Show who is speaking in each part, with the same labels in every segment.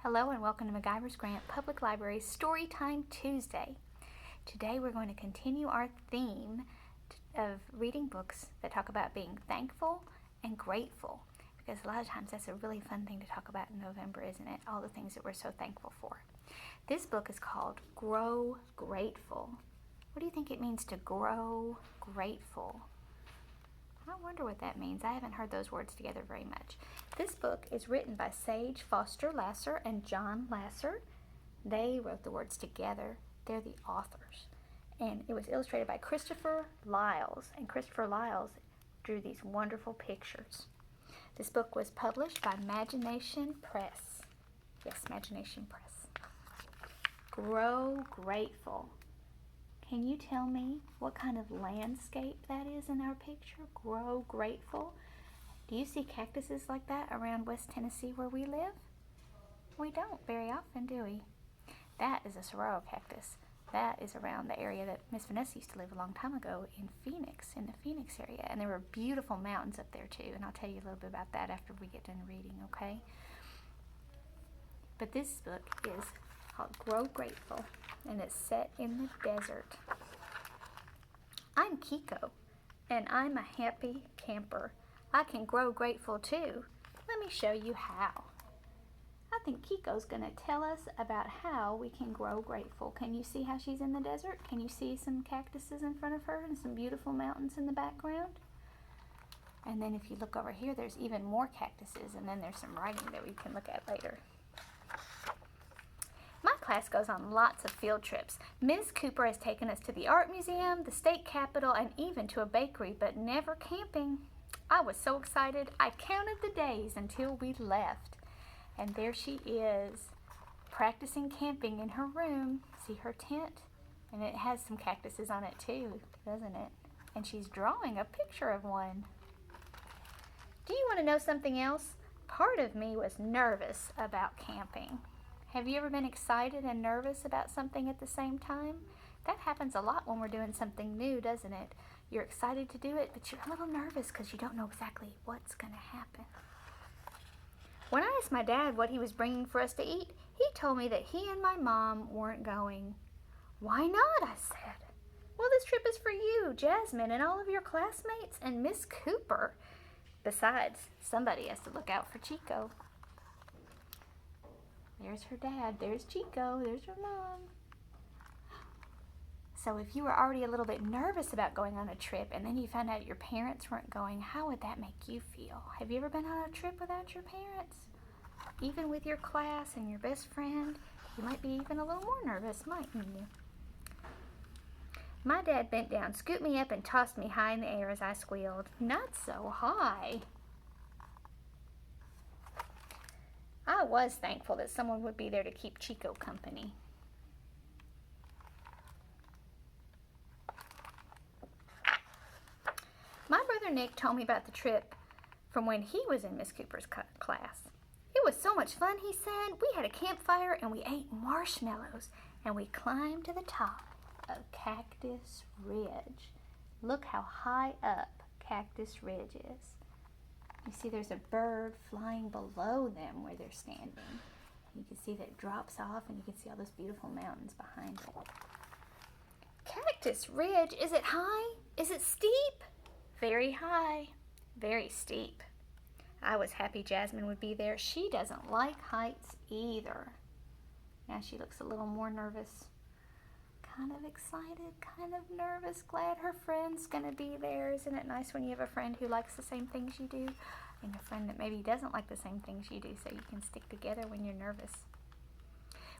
Speaker 1: Hello and welcome to MacGyver's Grant Public Library's Storytime Tuesday. Today we're going to continue our theme of reading books that talk about being thankful and grateful, because a lot of times that's a really fun thing to talk about in November, isn't it? All the things that we're so thankful for. This book is called Grow Grateful. What do you think it means to grow grateful? I wonder what that means. I haven't heard those words together very much. This book is written by Sage Foster Lasser and John Lasser. They wrote the words together. They're the authors. And it was illustrated by Christopher Lyles. And Christopher Lyles drew these wonderful pictures. This book was published by Magination Press. Yes, Magination Press. Grow Grateful. Can you tell me what kind of landscape that is in our picture? Grow grateful. Do you see cactuses like that around West Tennessee where we live? We don't very often, do we? That is a saguaro cactus. That is around the area that Miss Vanessa used to live a long time ago in Phoenix, in the Phoenix area. And there were beautiful mountains up there too. And I'll tell you a little bit about that after we get done reading, okay? But this book is called Grow Grateful, and it's set in the desert. I'm Kiko, and I'm a happy camper. I can grow grateful too. Let me show you how. I think Kiko's going to tell us about how we can grow grateful. Can you see how she's in the desert? Can you see some cactuses in front of her and some beautiful mountains in the background? And then if you look over here, there's even more cactuses, and then there's some writing that we can look at later. My class goes on lots of field trips. Ms. Cooper has taken us to the art museum, the state capitol, and even to a bakery, but never camping. I was so excited, I counted the days until we left. And there she is, practicing camping in her room. See her tent? And it has some cactuses on it too, doesn't it? And she's drawing a picture of one. Do you want to know something else? Part of me was nervous about camping. Have you ever been excited and nervous about something at the same time? That happens a lot when we're doing something new, doesn't it? You're excited to do it, but you're a little nervous because you don't know exactly what's going to happen. When I asked my dad what he was bringing for us to eat, he told me that he and my mom weren't going. Why not? I said. Well, this trip is for you, Jasmine, and all of your classmates, and Miss Cooper. Besides, somebody has to look out for Chico. There's her dad, there's Chico, there's her mom. So if you were already a little bit nervous about going on a trip and then you found out your parents weren't going, how would that make you feel? Have you ever been on a trip without your parents? Even with your class and your best friend, you might be even a little more nervous, mightn't you? My dad bent down, scooped me up, and tossed me high in the air as I squealed. Not so high. I was thankful that someone would be there to keep Chico company. My brother Nick told me about the trip from when he was in Miss Cooper's class. It was so much fun, he said. We had a campfire and we ate marshmallows and we climbed to the top of Cactus Ridge. Look how high up Cactus Ridge is. You see there's a bird flying below them where they're standing. You can see that it drops off and you can see all those beautiful mountains behind it. Cactus Ridge, is it high? Is it steep? Very high, very steep. I was happy Jasmine would be there. She doesn't like heights either. Now she looks a little more nervous. Kind of excited, kind of nervous, glad her friend's gonna be there. Isn't it nice when you have a friend who likes the same things you do and a friend that maybe doesn't like the same things you do, so you can stick together when you're nervous.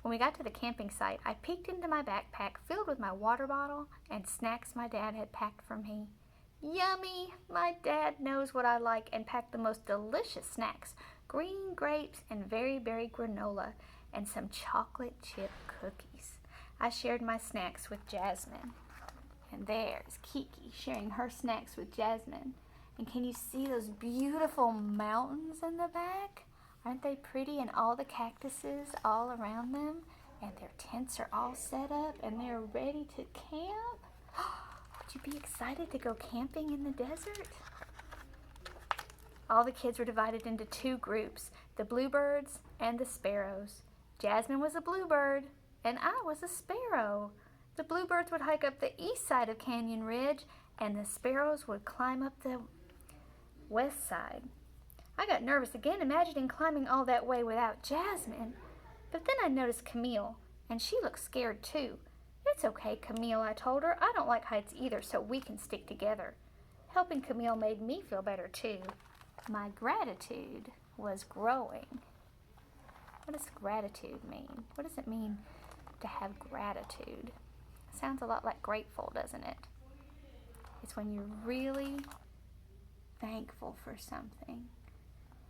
Speaker 1: When we got to the camping site, I peeked into my backpack filled with my water bottle and snacks my dad had packed for me. Yummy! My dad knows what I like and packed the most delicious snacks, green grapes and very berry granola and some chocolate chip cookies. I shared my snacks with Jasmine. And there's Kiki sharing her snacks with Jasmine. And can you see those beautiful mountains in the back? Aren't they pretty? And all the cactuses all around them. And their tents are all set up and they're ready to camp. Would you be excited to go camping in the desert? All the kids were divided into two groups, the bluebirds and the sparrows. Jasmine was a bluebird, and I was a sparrow. The bluebirds would hike up the east side of Canyon Ridge, and the sparrows would climb up the west side. I got nervous again, imagining climbing all that way without Jasmine. But then I noticed Camille, and she looked scared too. It's okay, Camille, I told her. I don't like heights either, so we can stick together. Helping Camille made me feel better too. My gratitude was growing. What does gratitude mean? What does it mean to have gratitude? Sounds a lot like grateful, doesn't it? It's when you're really thankful for something.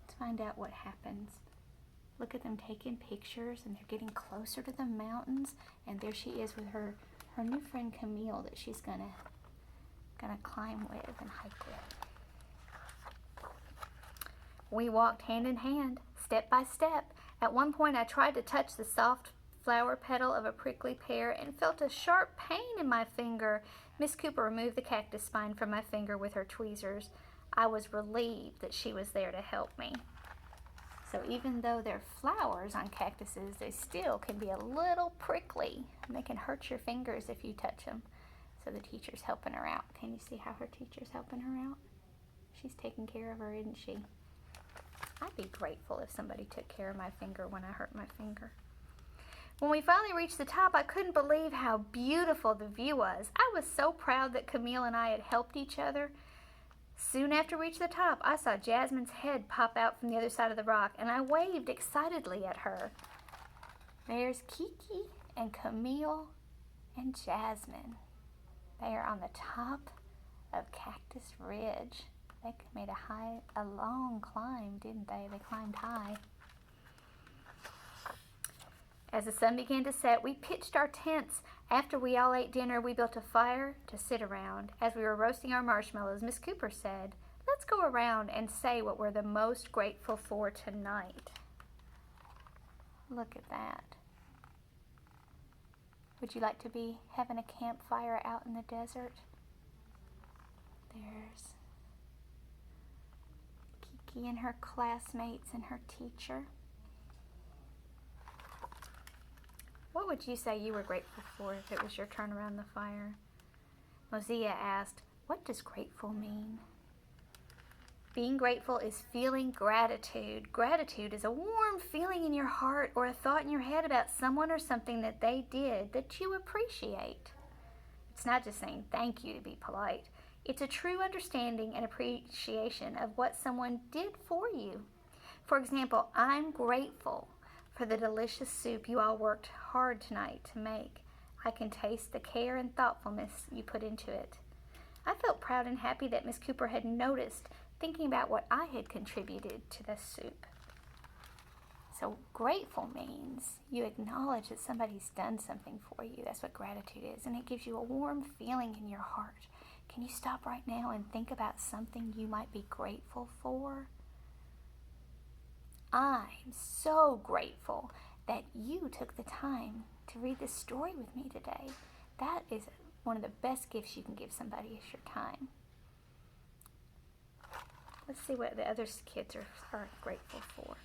Speaker 1: Let's find out what happens. Look at them taking pictures, and they're getting closer to the mountains, and there she is with her new friend Camille that she's gonna climb with and hike with. We walked hand in hand, step by step. At one point I tried to touch the soft flower petal of a prickly pear and felt a sharp pain in my finger. Miss Cooper removed the cactus spine from my finger with her tweezers. I was relieved that she was there to help me. So even though they're flowers on cactuses, they still can be a little prickly, and they can hurt your fingers if you touch them. So the teacher's helping her out. Can you see how her teacher's helping her out? She's taking care of her, isn't she? I'd be grateful if somebody took care of my finger when I hurt my finger. When we finally reached the top, I couldn't believe how beautiful the view was. I was so proud that Camille and I had helped each other. Soon after we reached the top, I saw Jasmine's head pop out from the other side of the rock, and I waved excitedly at her. There's Kiki and Camille and Jasmine. They are on the top of Cactus Ridge. They made a long climb, didn't they? They climbed high. As the sun began to set, we pitched our tents. After we all ate dinner, we built a fire to sit around. As we were roasting our marshmallows, Miss Cooper said, "Let's go around and say what we're the most grateful for tonight." Look at that. Would you like to be having a campfire out in the desert? There's Kiki and her classmates and her teacher. What would you say you were grateful for if it was your turn around the fire? Mosiah asked, "What does grateful mean?" Being grateful is feeling gratitude. Gratitude is a warm feeling in your heart or a thought in your head about someone or something that they did that you appreciate. It's not just saying thank you to be polite. It's a true understanding and appreciation of what someone did for you. For example, I'm grateful for the delicious soup you all worked hard tonight to make. I can taste the care and thoughtfulness you put into it. I felt proud and happy that Miss Cooper had noticed, thinking about what I had contributed to the soup. So grateful means you acknowledge that somebody's done something for you. That's what gratitude is, and it gives you a warm feeling in your heart. Can you stop right now and think about something you might be grateful for? I'm so grateful that you took the time to read this story with me today. That is one of the best gifts you can give somebody is your time. Let's see what the other kids are grateful for.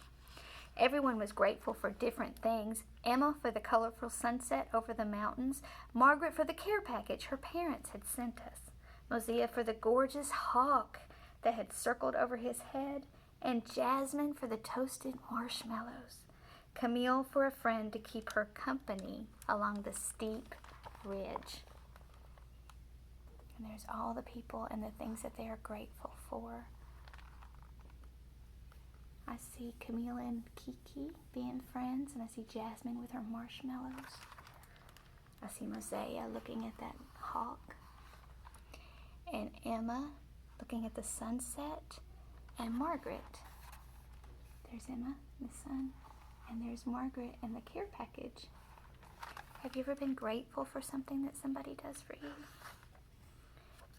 Speaker 1: Everyone was grateful for different things. Emma for the colorful sunset over the mountains. Margaret for the care package her parents had sent us. Mosiah for the gorgeous hawk that had circled over his head. And Jasmine for the toasted marshmallows. Camille for a friend to keep her company along the steep ridge. And there's all the people and the things that they are grateful for. I see Camille and Kiki being friends, and I see Jasmine with her marshmallows. I see Mosiah looking at that hawk. And Emma looking at the sunset. And Margaret. There's Emma and the sun. And there's Margaret and the care package. Have you ever been grateful for something that somebody does for you?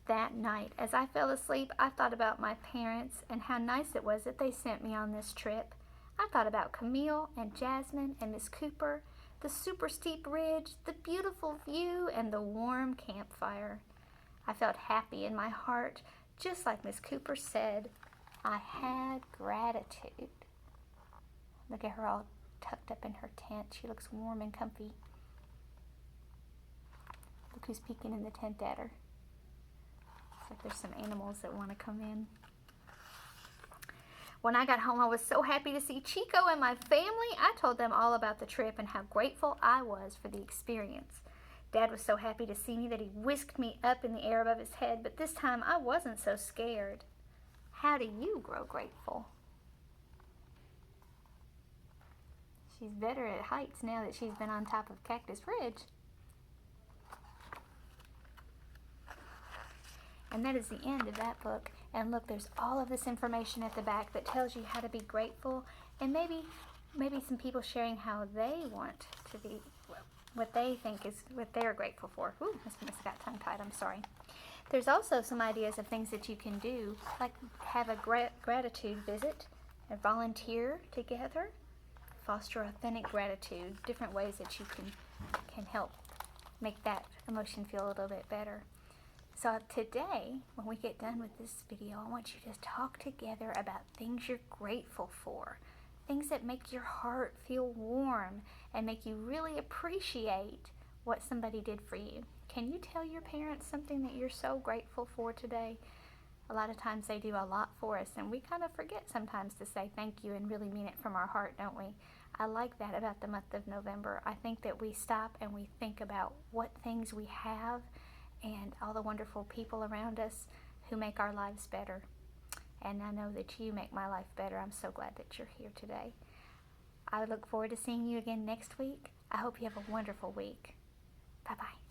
Speaker 1: That night, as I fell asleep, I thought about my parents and how nice it was that they sent me on this trip. I thought about Camille and Jasmine and Miss Cooper, the super steep ridge, the beautiful view, and the warm campfire. I felt happy in my heart, just like Miss Cooper said. I had gratitude. Look at her all tucked up in her tent. She looks warm and comfy. Look who's peeking in the tent at her. Looks like there's some animals that want to come in. When I got home, I was so happy to see Chico and my family. I told them all about the trip and how grateful I was for the experience. Dad was so happy to see me that he whisked me up in the air above his head, but this time I wasn't so scared. How do you grow grateful? She's better at heights now that she's been on top of Cactus Ridge. And that is the end of that book. And look, there's all of this information at the back that tells you how to be grateful, and maybe some people sharing how they want to be, what they think is what they're grateful for. Ooh, must have got tongue-tied, I'm sorry. There's also some ideas of things that you can do, like have a gratitude visit, and volunteer together, foster authentic gratitude, different ways that you can help make that emotion feel a little bit better. So today, when we get done with this video, I want you to talk together about things you're grateful for, things that make your heart feel warm and make you really appreciate what somebody did for you. Can you tell your parents something that you're so grateful for today? A lot of times they do a lot for us, and we kind of forget sometimes to say thank you and really mean it from our heart, don't we? I like that about the month of November. I think that we stop and we think about what things we have and all the wonderful people around us who make our lives better. And I know that you make my life better. I'm so glad that you're here today. I look forward to seeing you again next week. I hope you have a wonderful week. Bye-bye.